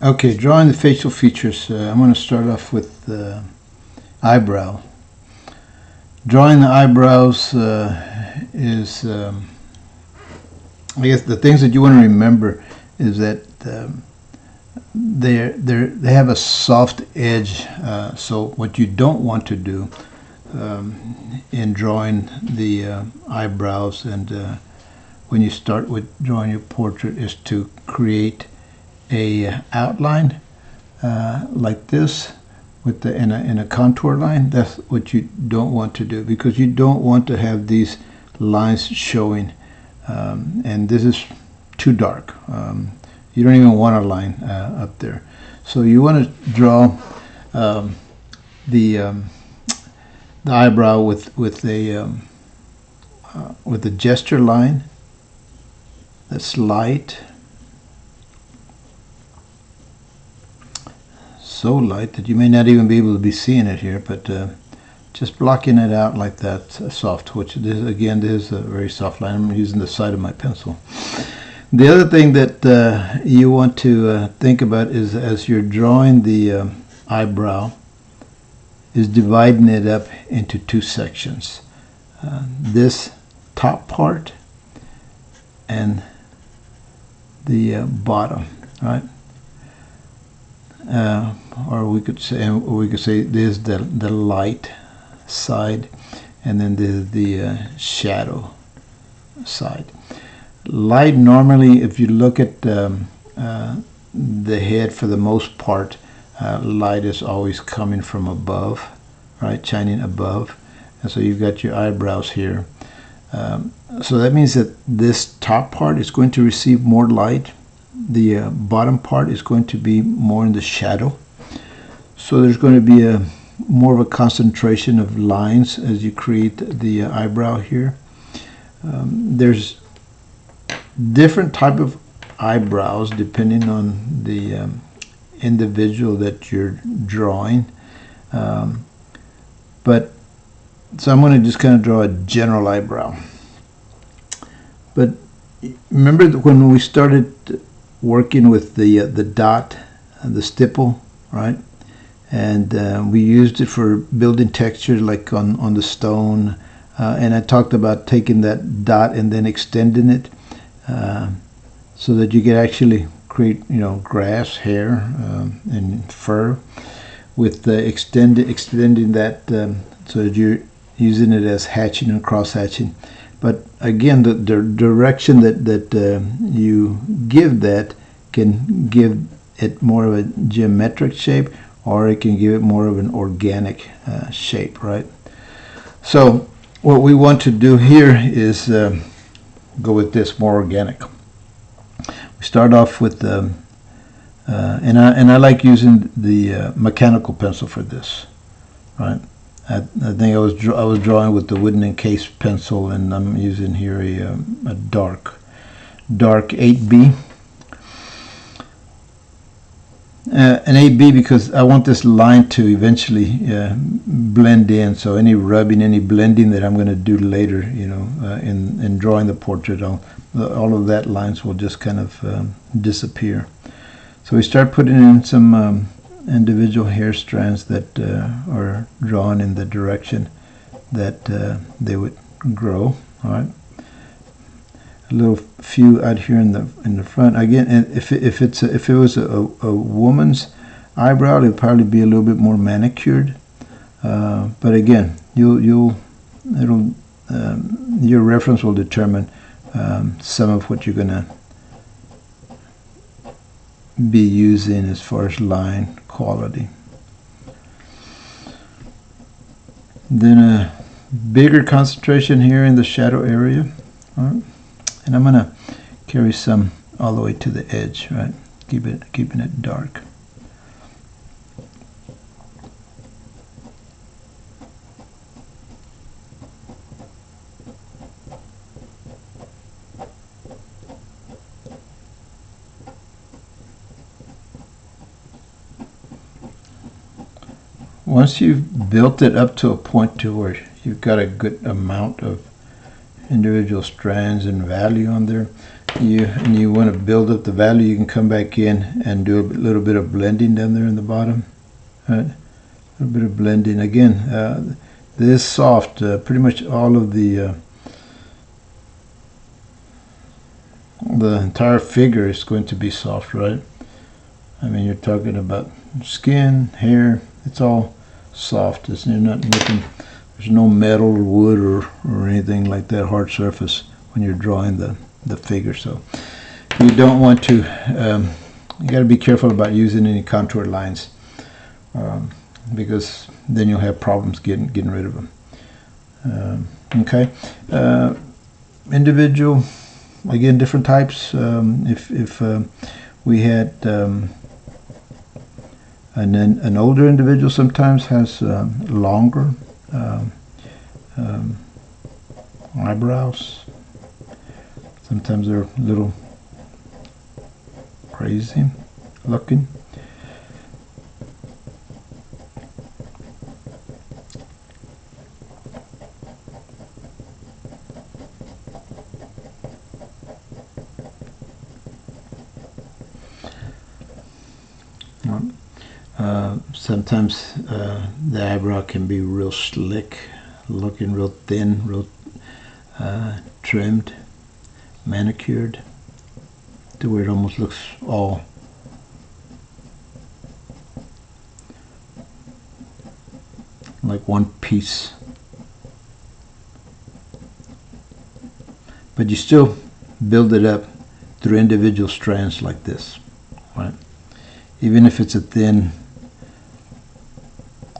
Okay, drawing the facial features. I'm going to start off with the eyebrow. Drawing the eyebrows is, I guess, the things that you want to remember is that they have a soft edge. So what you don't want to do in drawing the eyebrows and when you start with drawing your portrait is to create a outline like this with the in a contour line. That's what you don't want to do, because you don't want to have these lines showing, and this is too dark. You don't even want a line up there. So you want to draw the eyebrow with a gesture line that's light. So light that you may not even be able to be seeing it here, but just blocking it out like that, soft, which this, again, this is a very soft line. I'm using the side of my pencil. The other thing that you want to think about is, as you're drawing the eyebrow, is dividing it up into two sections. This top part and the bottom, right? Or we could say this is the light side, and then this is the shadow side. Light, normally, if you look at the head, for the most part, light is always coming from above, right, shining above. And so you've got your eyebrows here. So that means that this top part is going to receive more light. The bottom part is going to be more in the shadow. So there's going to be more of a concentration of lines as you create the eyebrow here. There's different type of eyebrows depending on the individual that you're drawing. But so I'm going to just kind of draw a general eyebrow. But remember that when we started working with the dot, the stipple, right? And we used it for building texture, like on the stone. And I talked about taking that dot and then extending it so that you could actually create, grass, hair, and fur with extending that so that you're using it as hatching and cross hatching. But again, the direction that you give that can give it more of a geometric shape, or it can give it more of an organic shape, right? So what we want to do here is go with this, more organic. We start off with and I like using the mechanical pencil for this, right? I think I was drawing with the wooden encased pencil, and I'm using here a dark 8B. An 8B because I want this line to eventually blend in. So any rubbing, any blending that I'm going to do later, in drawing the portrait, all of that lines will just kind of disappear. So we start putting in some individual hair strands that are drawn in the direction that they would grow. All right, a little few out here in the front. Again, and if it was a woman's eyebrow, it would probably be a little bit more manicured. But again, your reference will determine some of what you're gonna be using as far as line quality. Then a bigger concentration here in the shadow area, right? And I'm gonna carry some all the way to the edge, right? Keeping it dark. Once you've built it up to a point to where you've got a good amount of individual strands and value on there, you want to build up the value, you can come back in and do a little bit of blending down there in the bottom. Right? A little bit of blending. Again, this is soft. Pretty much all of the entire figure is going to be soft, right? I mean, you're talking about skin, hair. It's all soft. You're not looking. There's no metal or wood or anything like that, hard surface when you're drawing the figure. So you don't want to. You got to be careful about using any contour lines, because then you'll have problems getting rid of them. Okay, individual. Again, different types. If we had an older individual, sometimes has longer eyebrows. Sometimes they're a little crazy looking. Sometimes the eyebrow can be real slick, looking real thin, real trimmed, manicured, to where it almost looks all like one piece. But you still build it up through individual strands like this, right? Even if it's a thin,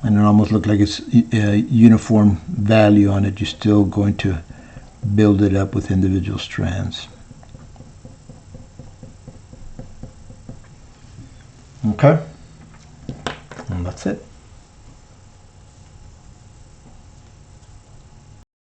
and it almost looks like it's a uniform value on it, you're still going to build it up with individual strands. Okay, and that's it.